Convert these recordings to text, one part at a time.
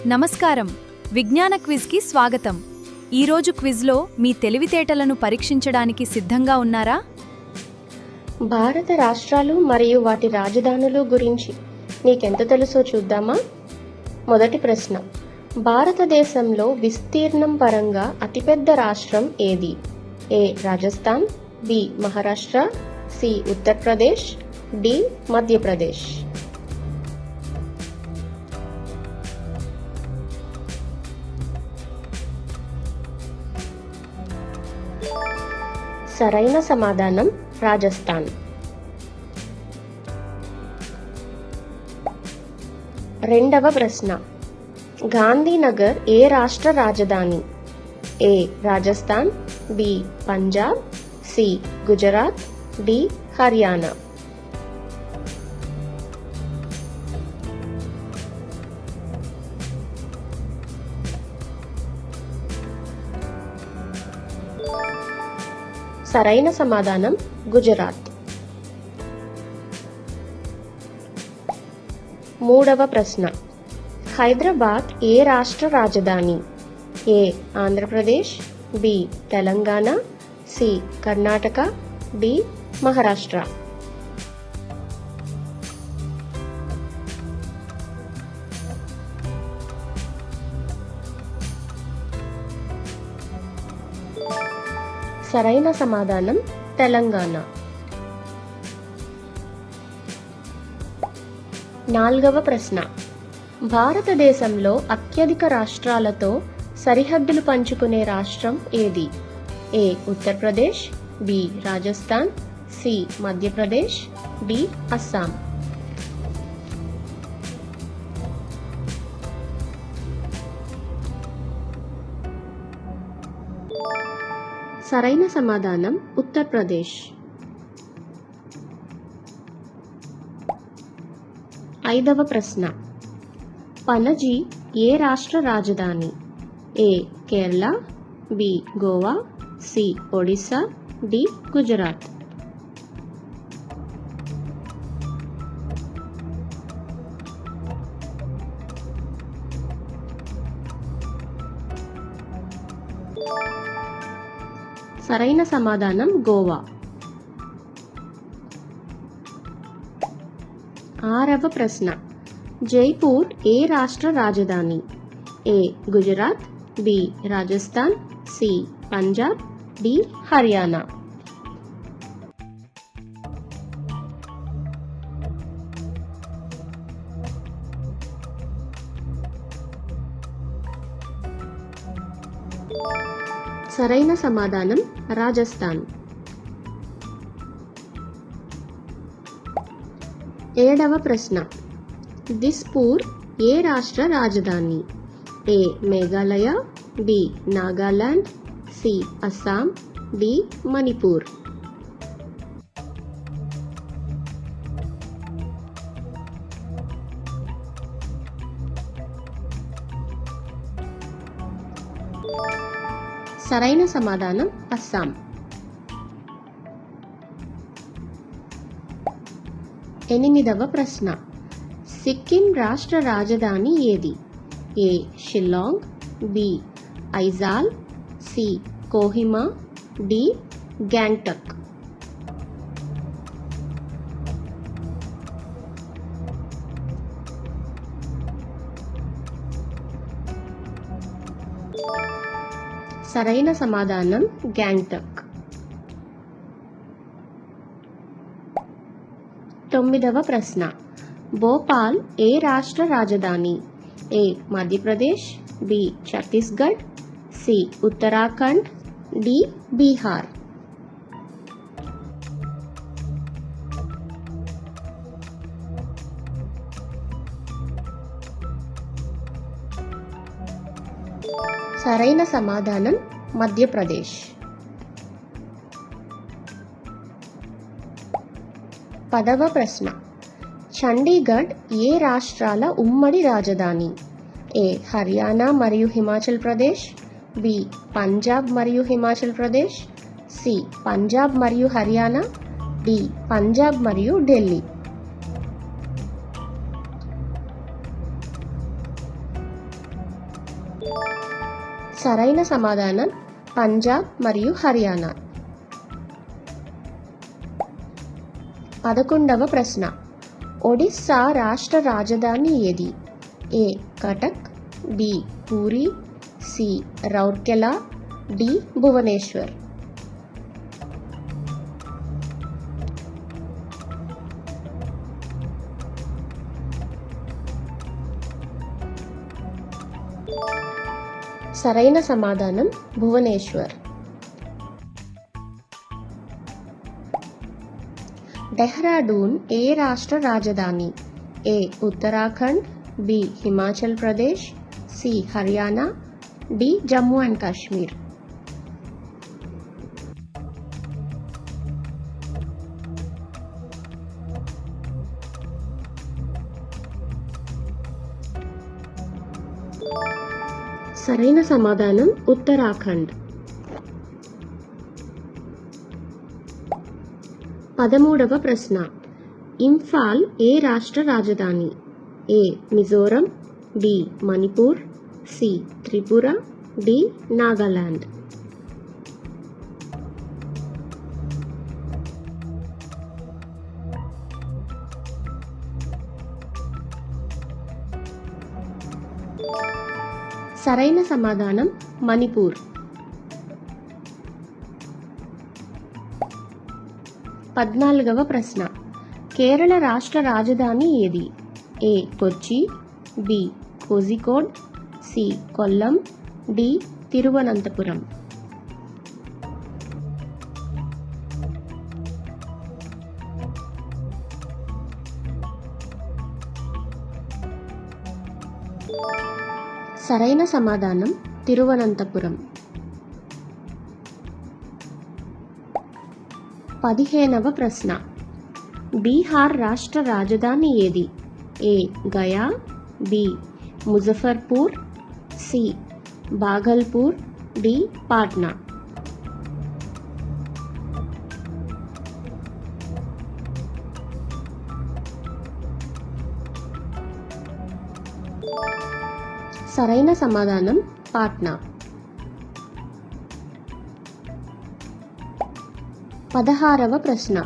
నమస్కారం. విజ్ఞాన క్విజ్కి స్వాగతం. ఈరోజు క్విజ్లో మీ తెలివితేటలను పరీక్షించడానికి సిద్ధంగా ఉన్నారా? భారత రాష్ట్రాలు మరియు వాటి రాజధానులు గురించి నీకెంత తెలుసో చూద్దామా? మొదటి ప్రశ్న. భారతదేశంలో విస్తీర్ణం పరంగా అతిపెద్ద రాష్ట్రం ఏది? A Rajasthan, B Maharashtra, C Uttar Pradesh, D Madhya Pradesh. సరైన సమాధానం రాజస్థాన్. రెండవ ప్రశ్న. గాంధీనగర్ ఏ రాష్ట్ర రాజధాని? A Rajasthan, B Punjab, C Gujarat, D Haryana. సరైన సమాధానం గుజరాత్. మూడవ ప్రశ్న. హైదరాబాద్ ఏ రాష్ట్ర రాజధాని? A Andhra Pradesh, B Telangana, C Karnataka, D Maharashtra. సరైన సమాధానం తెలంగాణ. నాలుగవ ప్రశ్న. భారతదేశంలో అత్యధిక రాష్ట్రాలతో సరిహద్దులు పంచుకునే రాష్ట్రం ఏది? A Uttar Pradesh, B Rajasthan, C Madhya Pradesh, D Assam. సరైన సమాధానం ఉత్తరప్రదేశ్. ఐదవ ప్రశ్న. పణజీ ఏ రాష్ట్ర రాజధాని? A Kerala, B Goa, C Odisha, D Gujarat. సరైన సమాధానం గోవా. ఆరవ ప్రశ్న. జైపూర్ ఏ రాష్ట్ర రాజధాని? A Gujarat, B Rajasthan, C Punjab, D Haryana. సరైన సమాధానం రాజస్థాన్. ఏడవ ప్రశ్న. దిస్పూర్ ఏ రాష్ట్ర రాజధాని? A Meghalaya, B Nagaland, C Assam, D Manipur. సరైన సమాధానం అస్సాం. ఎనిమిదవ ప్రశ్న. సిక్కిం రాష్ట్ర రాజధాని ఏది? A Shillong, B Aizawl, C Kohima, D Gangtok. సరైన సమాధానం గ్యాంగ్టక్. తొమ్మిదవ ప్రశ్న. భోపాల్ ఏ రాష్ట్ర రాజధాని? A Madhya Pradesh, B Chhattisgarh, C Uttarakhand, D Bihar. సరైన సమాధానం మధ్యప్రదేశ్. పదవ ప్రశ్న. చండీగఢ్ ఏ రాష్ట్రాల ఉమ్మడి రాజధాని? ఏ హర్యానా మరియు హిమాచల్ ప్రదేశ్, బి పంజాబ్ మరియు హిమాచల్ ప్రదేశ్, సి పంజాబ్ మరియు హర్యానా, డి పంజాబ్ మరియు ఢిల్లీ. సరైన సమాధానం పంజాబ్ మరియు హర్యానా. 11వ ప్రశ్న. ఒడిస్సా రాష్ట్ర రాజధాని ఏది? A Cuttack, B Puri, C Rourkela, D Bhubaneswar. సరైన సమాధానం భువనేశ్వర్. డెహ్రాడూన్ ఏ రాష్ట్ర రాజధాని? A Uttarakhand, B Himachal Pradesh, C Haryana, D Jammu and Kashmir. సరైన సమాధానం ఉత్తరాఖండ్. 13వ ప్రశ్న. ఇంఫాల్ ఏ రాష్ట్ర రాజధాని? A Mizoram, B Manipur, C Tripura, D Nagaland. సరైన సమాధానం మణిపూర్. 14వ ప్రశ్న. కేరళ రాష్ట్ర రాజధాని ఏది? A Kochi, B Kozhikode, C Kollam, D Thiruvananthapuram. సరైన సమాధానం తిరువనంతపురం. 15వ ప్రశ్న. బీహార్ రాష్ట్ర రాజధాని ఏది? A Gaya, B Muzaffarpur, C Bhagalpur, D Patna. సరైన సమాధానం పాట్నా. 16వ ప్రశ్న.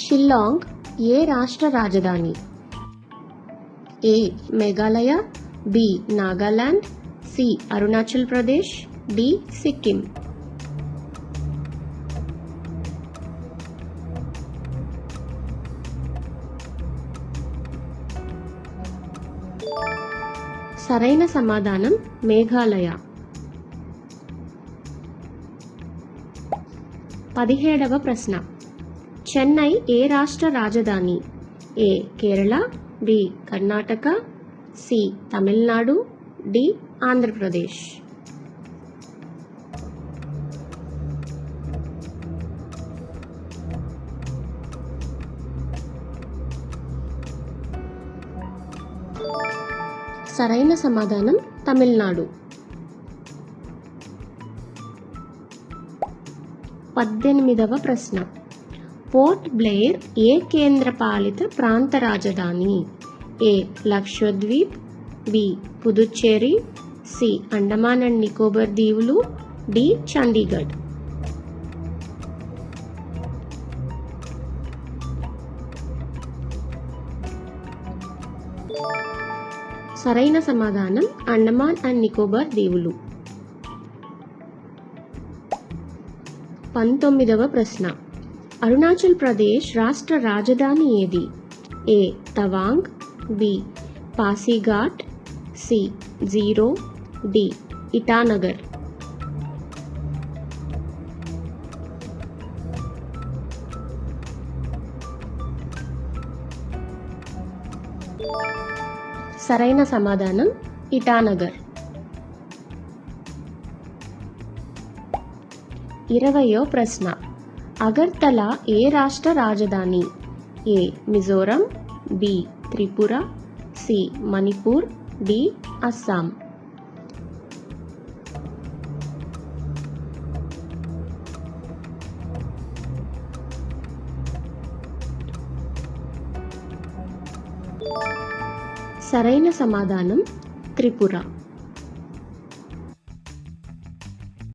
షిల్లాంగ్ ఏ రాష్ట్ర రాజధాని? A Meghalaya, B Nagaland, C Arunachal Pradesh, D Sikkim. సరైన సమాధానం మేఘాలయ. 17వ ప్రశ్న. చెన్నై ఏ రాష్ట్ర రాజధాని? A Kerala, B Karnataka, C Tamil Nadu, D Andhra Pradesh. సరైన సమాధానం తమిళనాడు. 18వ ప్రశ్న. పోర్ట్ బ్లెయిర్ ఏ కేంద్రపాలిత ప్రాంత రాజధాని? A Lakshadweep, B Puducherry, C Andaman and Nicobar దీవులు, డి చండీగఢ్. సరైన సమాధానం అండమాన్ అండ్ నికోబార్ దీవులు. 19వ ప్రశ్న. అరుణాచల్ ప్రదేశ్ రాష్ట్ర రాజధాని ఏది? A Tawang, B Pasighat, C Ziro, D Itanagar. సరైన సమాధానం ఇటానగర్. 20వ ప్రశ్న. అగర్తల ఏ రాష్ట్ర రాజధాని? A Mizoram, B Tripura, C Manipur, D Assam. సరైన సమాధానం త్రిపుర.